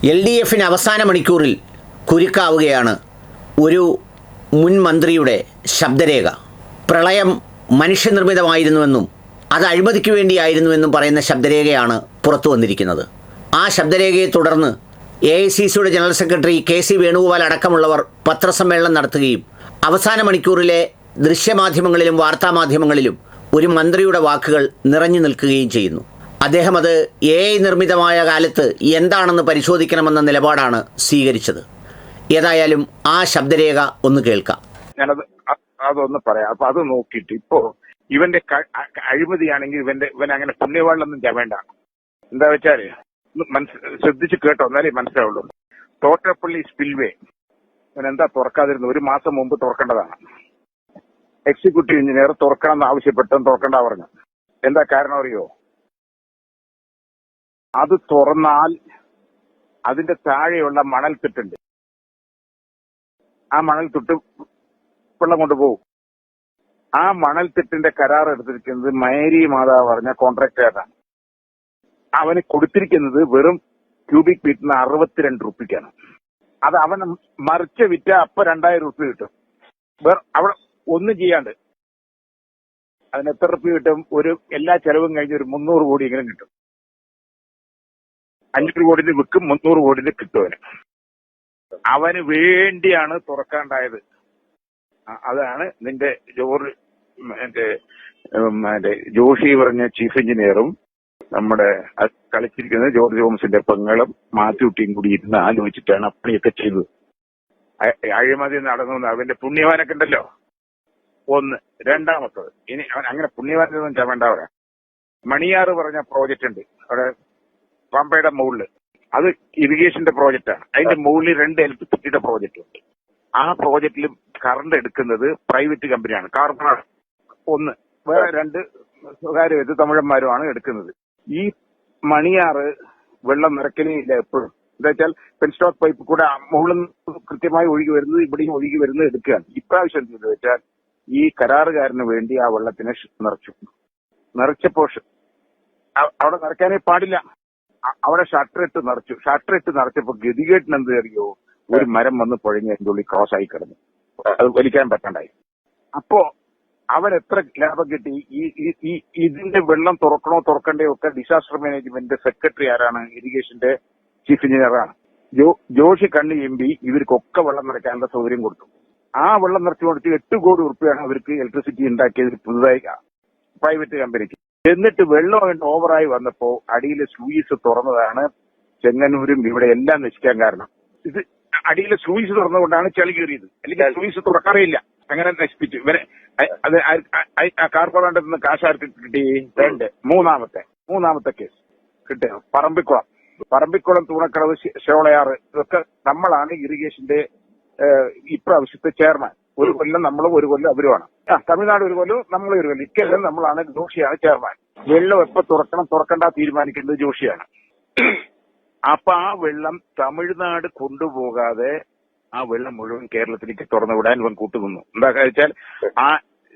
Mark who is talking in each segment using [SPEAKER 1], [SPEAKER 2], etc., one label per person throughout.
[SPEAKER 1] LDFിന് അവസാന മണിക്കൂറിൽ കുരുക്കാവുകയാണ് ഒരു മുൻ മന്ത്രിയുടെ ശബ്ദരേഖ. പ്രളയം മനുഷ്യനിർമ്മിതമായിരുന്നുവെന്നും അത് അഴിമതിക്ക് വേണ്ടിയായിരുന്നുവെന്നും പറയുന്ന ശബ്ദരേഖയാണ് പുറത്തു വന്നിരിക്കുന്നത്. ആ ശബ്ദരേഖയെ തുടർന്ന് AICCയുടെ ജനറൽ സെക്രട്ടറി KC വേണുഗോപാൽ അടക്കമുള്ളവർ പത്രസമ്മേളനം നടത്തുകയും അവസാന മണിക്കൂറിലെ ദൃശ്യമാധ്യമങ്ങളിലും വാർത്താമാധ്യമങ്ങളിലും ഒരു മന്ത്രിയുടെ വാക്കുകൾ നിറഞ്ഞു നിൽക്കുകയും ചെയ്യുന്നു. അദ്ദേഹം അത് AI നിർമ്മിതമായ കാലത്ത് എന്താണെന്ന് പരിശോധിക്കണമെന്ന നിലപാടാണ് സ്വീകരിച്ചത്. ഏതായാലും ആ ശബ്ദരേഖ ഒന്ന് കേൾക്കാം.
[SPEAKER 2] ഞാനത് അതൊന്ന് പറയാം. അപ്പൊ അത് നോക്കിയിട്ട് ഇപ്പോ ഇവന്റെ അഴിമതിയാണെങ്കിൽ ഇവൻ അങ്ങനെ പുണ്യവാളിലൊന്നും ചവേണ്ട. എന്താ വെച്ചാല് ശ്രദ്ധിച്ച് കേട്ടോ, എന്നാലേ മനസ്സിലാവുള്ളൂ. തോട്ടപ്പള്ളി സ്പിൽവേ ഇവൻ എന്താ തുറക്കാതിരുന്നത്? ഒരു മാസം മുമ്പ് തുറക്കേണ്ടതാണ്. എക്സിക്യൂട്ടീവ് എഞ്ചിനീയർ തുറക്കണം എന്ന് ആവശ്യപ്പെട്ടും തുറക്കണ്ട പറഞ്ഞു. എന്താ കാരണം അറിയോ? അത് തുറന്നാൽ അതിന്റെ താഴെയുള്ള മണൽത്തിട്ടുണ്ട്. ആ മണൽത്തിട്ട് വെള്ളം കൊണ്ടുപോകും. ആ മണൽത്തിട്ടിന്റെ കരാർ എടുത്തിരിക്കുന്നത് മേരി മാതാവ് പറഞ്ഞ കോൺട്രാക്ടറാണ്. അവന് കൊടുത്തിരിക്കുന്നത് വെറും ക്യൂബിക് ഫീറ്റിന് 62 റുപ്പിക്കാണ്. അത് അവന് മറിച്ച് വിറ്റ അപ്പൊ 2000 റുപ്യ കിട്ടും. അവിടെ ഒന്നും ചെയ്യാണ്ട് അതിന് എത്ര റുപ്യ കിട്ടും? എല്ലാ ചെലവും കഴിഞ്ഞ് ഒരു 300 കോടിയെങ്കിലും കിട്ടും. 500 കോടിന് വിൽക്കും, 300 കോടിന് കിട്ടും. അവന് വേണ്ടിയാണ് തുറക്കാണ്ടായത്. അതാണ് നിന്റെ ജോഷി പറഞ്ഞ ചീഫ് എഞ്ചിനീയറും നമ്മുടെ കളിച്ചിരിക്കുന്നത് ജോർജ് തോമസിന്റെ പെങ്ങളും മാത്യുട്ടിയും കൂടി ഇരുന്ന് ആലോചിച്ചിട്ടാണ് പണിയൊക്കെ ചെയ്തത്. അഴിമതി നടന്നു. അവന്റെ പുണ്യവാനൊക്കെ ഉണ്ടല്ലോ. ഒന്ന്. രണ്ടാമത്തത്, ഇനി അവൻ അങ്ങനെ പുണ്യവാനൊന്നും ചവേണ്ട. അവിടെ മണിയാറ് പറഞ്ഞ പ്രോജക്റ്റ് ഉണ്ട് അവിടെ പമ്പയുടെ മുകളില്. അത് ഇറിഗേഷന്റെ പ്രോജക്റ്റാണ്. അതിന്റെ മുകളിൽ 2 ഇലക്ട്രിസിറ്റിയുടെ പ്രോജക്റ്റ് ഉണ്ട്. ആ പ്രോജക്റ്റിൽ കറണ്ട് എടുക്കുന്നത് പ്രൈവറ്റ് കമ്പനിയാണ്. കാർബൺ ഒന്ന്, വേറെ 2 സ്വകാര്യ തമിഴന്മാരുമാണ് എടുക്കുന്നത്. ഈ മണിയാറ് വെള്ളം നിറയ്ക്കലേ ഇല്ല എപ്പോഴും. എന്താ വെച്ചാൽ പെൻസ്റ്റോക്ക് പൈപ്പ് കൂടെ മുകളിൽ കൃത്യമായി ഒഴുകി വരുന്നത് ഇവിടെയും ഒഴുകി വരുന്നത് എടുക്കുകയാണ്. ഇപ്രാവശ്യം എന്താ വെച്ചാൽ ഈ കരാറുകാരന് വേണ്ടി ആ വെള്ളത്തിനെ നിറച്ചപ്പോ അവിടെ നിറയ്ക്കാനേ പാടില്ല. അവിടെ ഷട്ടറിട്ട് നിറച്ചപ്പോ ഗതികേട്ടിന് എന്ത് അറിയോ? ഒരു മരം വന്ന് പുഴങ്ങി അതിന്റെ ഉള്ളിൽ ക്രോസ് ആയി കിടന്നു. അത് വലിക്കാൻ പറ്റണ്ടായി. അപ്പോ അവൻ എത്ര ലാഭം കിട്ടി? ഇതിന്റെ വെള്ളം തുറക്കണ്ടേ ഒക്കെ ഡിസാസ്റ്റർ മാനേജ്മെന്റ് സെക്രട്ടറി ആരാണ്? ഇറിഗേഷന്റെ ചീഫ് എഞ്ചിനീയറാണ്. ജോഷി കണ്ണി MP ഇവർക്കൊക്കെ വെള്ളം നിറയ്ക്കാനുള്ള സൗകര്യം കൊടുത്തു. ആ വെള്ളം നിറച്ചു കൊടുത്ത് 8 കോടി റുപ്യാണ് അവർക്ക് ഇലക്ട്രിസിറ്റി ഉണ്ടാക്കിയത് പുതുതായി പ്രൈവറ്റ് കമ്പനിക്ക്. എന്നിട്ട് വെള്ളം ഓവറായി വന്നപ്പോ അടിയിലെ സ്ലൂയിസ് തുറന്നതാണ് ചെങ്ങന്നൂരും ഇവിടെ എല്ലാം നശിക്കാൻ കാരണം. ഇത് അടിയിലെ സ്ലൂയിസ് തുറന്നുകൊണ്ടാണ് ചളി കയറിയത്. അല്ലെങ്കിൽ സ്ലൂയിസ് തുറക്കാറില്ല. അങ്ങനെ നശിപ്പിച്ചു ഇവരെ. അത് കാർപ്പറേറ്റിൽ നിന്ന് കാശാർക്ക് കിട്ടി. 2. മൂന്നാമത്തെ കേസ് കിട്ടിയ പറമ്പിക്കുളം തൂണക്കടവ് ഷോളയാറ് ഇതൊക്കെ നമ്മളാണ് ഇറിഗേഷന്റെ ഇപ്രാവശ്യത്തെ ചെയർമാൻ. ഒരു കൊല്ലം നമ്മളും ഒരു കൊല്ലം അവരുമാണ്. തമിഴ്നാട് ഒരു കൊല്ലം നമ്മളും ഒരു കൊല്ലം. ഇക്കെല്ലാം നമ്മളാണ്. ജോഷിയാണ് ചെയർമാൻ. വെള്ളം എപ്പോ തുറക്കണ്ട തീരുമാനിക്കേണ്ടത് ജോഷിയാണ്. അപ്പൊ ആ വെള്ളം തമിഴ്നാട് കൊണ്ടുപോകാതെ ആ വെള്ളം മുഴുവൻ കേരളത്തിലേക്ക് തുറന്നുവിടാൻ ഇവൻ കൂട്ടുനിന്നു. എന്താ വെച്ചാൽ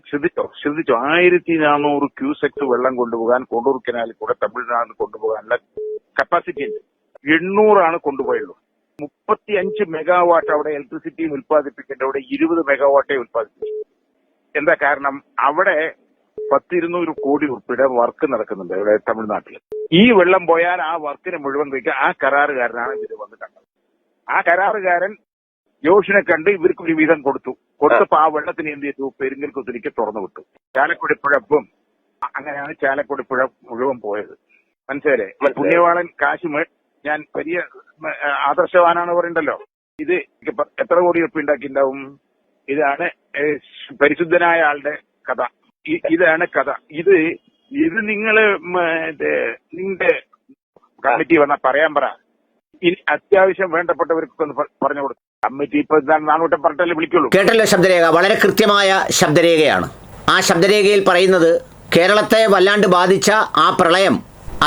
[SPEAKER 2] ശ്രദ്ധിച്ചോ 1400 ക്യൂസെക്സ് വെള്ളം കൊണ്ടുപോകാൻ കൊണ്ടൂർ കനാലിൽ കൂടെ തമിഴ്നാട് കൊണ്ടുപോകാനുള്ള കപ്പാസിറ്റി ഉണ്ട്. 800 കൊണ്ടുപോയുള്ളൂ. 35 മെഗാവാട്ട് അവിടെ ഇലക്ട്രിസിറ്റി ഉൽപ്പാദിപ്പിക്കേണ്ട അവിടെ 20 മെഗാവാട്ടേ ഉൽപ്പാദിപ്പിച്ചു. എന്താ കാരണം? അവിടെ 100-200 കോടി റുപ്യയുടെ വർക്ക് നടക്കുന്നുണ്ട് ഇവിടെ തമിഴ്നാട്ടിൽ. ഈ വെള്ളം പോയാൽ ആ വർക്കിനെ മുഴുവൻ വയ്ക്കുക. ആ കരാറുകാരനാണ് ഇതിൽ വന്ന് കണ്ടത്. ആ കരാറുകാരൻ ജോഷിനെ കണ്ട് ഇവർക്ക് ഒരു വീതം കൊടുത്തപ്പോ ആ വെള്ളത്തിന് എന്ത് ചെയ്തു? പെരിങ്ങൽകുത്തിലേക്ക് തുറന്നു വിട്ടു. ചാലക്കുടി പുഴപ്പം അങ്ങനെയാണ് ചാലക്കുടി പുഴ മുഴുവൻ പോയത്. മനസ്സിലായില്ലേ? പുണ്യവാളൻ കാശ് ഞാൻ വലിയ ആദർശവാനാണ് പറയണ്ടല്ലോ. ഇത് എത്ര കോടി റുപ്യ ഉണ്ടാക്കിണ്ടാവും? ഇതാണ് പരിശുദ്ധനായ ആളുടെ കഥ. ഇതാണ് കഥ. ഇത് നിങ്ങള് നിങ്ങളുടെ കമ്മിറ്റി വന്നാൽ പറയാൻ പറ. ഇനി അത്യാവശ്യം വേണ്ടപ്പെട്ടവർക്ക് ഒന്ന് പറഞ്ഞു കൊടുക്കും. കമ്മിറ്റി ഇപ്പൊ നാനൂറ്റം പറഞ്ഞല്ലേ വിളിക്കുള്ളൂ.
[SPEAKER 1] കേട്ടല്ലോ ശബ്ദരേഖ. വളരെ കൃത്യമായ ശബ്ദരേഖയാണ്. ആ ശബ്ദരേഖയിൽ പറയുന്നത് കേരളത്തെ വല്ലാണ്ട് ബാധിച്ച ആ പ്രളയം,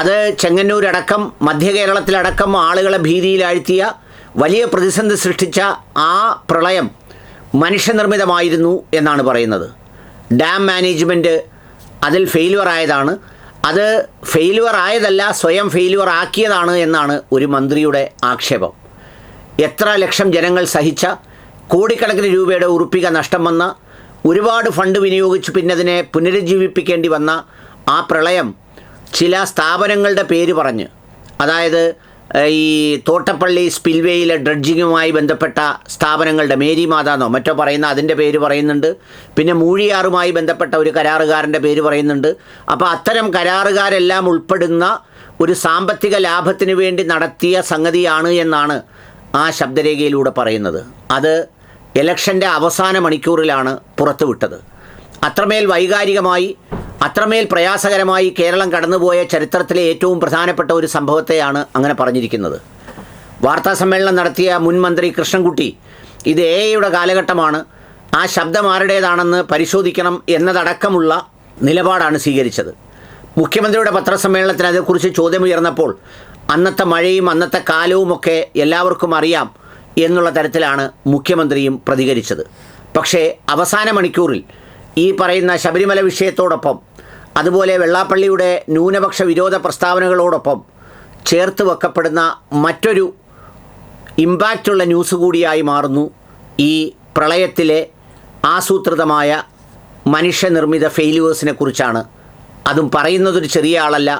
[SPEAKER 1] അത് ചെങ്ങന്നൂരടക്കം മധ്യ കേരളത്തിലടക്കം ആളുകളെ ഭീതിയിലാഴ്ത്തിയ വലിയ പ്രതിസന്ധി സൃഷ്ടിച്ച ആ പ്രളയം മനുഷ്യനിർമ്മിതമായിരുന്നു എന്നാണ് പറയുന്നത്. ഡാം മാനേജ്മെൻറ്റ് അതിൽ ഫെയിലുവർ ആയതാണ്. അത് ഫെയിലുവർ ആയതല്ല, സ്വയം ഫെയിലുവർ ആക്കിയതാണ് എന്നാണ് ഒരു മന്ത്രിയുടെ ആക്ഷേപം. എത്ര ലക്ഷം ജനങ്ങൾ സഹിച്ച, കോടിക്കണക്കിന് രൂപയുടെ ഉറുപ്പിക നഷ്ടം വന്ന, ഒരുപാട് ഫണ്ട് വിനിയോഗിച്ച് പിന്നെ അതിനെ പുനരുജ്ജീവിപ്പിക്കേണ്ടി വന്ന ആ പ്രളയം ചില സ്ഥാപനങ്ങളുടെ പേര് പറഞ്ഞ്, അതായത് ഈ തോട്ടപ്പള്ളി സ്പിൽവേയിലെ ഡ്രഡ്ജിങ്ങുമായി ബന്ധപ്പെട്ട സ്ഥാപനങ്ങളുടെ, മേരി മാതാന്നോ മറ്റോ പറയുന്ന അതിൻ്റെ പേര് പറയുന്നുണ്ട്. പിന്നെ മൂഴിയാറുമായി ബന്ധപ്പെട്ട ഒരു കരാറുകാരൻ്റെ പേര് പറയുന്നുണ്ട്. അപ്പോൾ അത്തരം കരാറുകാരെല്ലാം ഉൾപ്പെടുന്ന ഒരു സാമ്പത്തിക ലാഭത്തിന് വേണ്ടി നടത്തിയ സംഗതിയാണ് എന്നാണ് ആ ശബ്ദരേഖയിലൂടെ പറയുന്നത്. അത് ഇലക്ഷൻ്റെ അവസാന മണിക്കൂറിലാണ് പുറത്തുവിട്ടത്. അത്രമേൽ വൈകാരികമായി, അത്രമേൽ പ്രയാസകരമായി കേരളം കടന്നുപോയ ചരിത്രത്തിലെ ഏറ്റവും പ്രധാനപ്പെട്ട ഒരു സംഭവത്തെയാണ് അങ്ങനെ പറഞ്ഞിരിക്കുന്നത്. വാർത്താസമ്മേളനം നടത്തിയ മുൻ മന്ത്രി കൃഷ്ണൻകുട്ടി ഇത് AI-യുടെ കാലഘട്ടമാണ്, ആ ശബ്ദം ആരുടേതാണെന്ന് പരിശോധിക്കണം എന്നതടക്കമുള്ള നിലപാടാണ് സ്വീകരിച്ചത്. മുഖ്യമന്ത്രിയുടെ പത്രസമ്മേളനത്തിൽ അതേക്കുറിച്ച് ചോദ്യമുയർന്നപ്പോൾ അന്നത്തെ മഴയും അന്നത്തെ കാലവുമൊക്കെ എല്ലാവർക്കും അറിയാം എന്നുള്ള തരത്തിലാണ് മുഖ്യമന്ത്രിയും പ്രതികരിച്ചത്. പക്ഷേ അവസാന മണിക്കൂറിൽ ഈ പറയുന്ന ശബരിമല വിഷയത്തോടൊപ്പം, അതുപോലെ വെള്ളാപ്പള്ളിയുടെ ന്യൂനപക്ഷ വിരോധ പ്രസ്താവനകളോടൊപ്പം ചേർത്ത് വെക്കപ്പെടുന്ന മറ്റൊരു ഇമ്പാക്റ്റുള്ള ന്യൂസ് കൂടിയായി മാറുന്നു ഈ പ്രളയത്തിലെ ആസൂത്രിതമായ മനുഷ്യനിർമ്മിത ഫെയിലുവേഴ്സിനെ കുറിച്ചാണ്. അതും പറയുന്നതൊരു ചെറിയ ആളല്ല,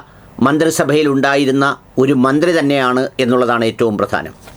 [SPEAKER 1] മന്ത്രിസഭയിൽ ഉണ്ടായിരുന്ന ഒരു മന്ത്രി തന്നെയാണ് എന്നുള്ളതാണ് ഏറ്റവും പ്രധാനം.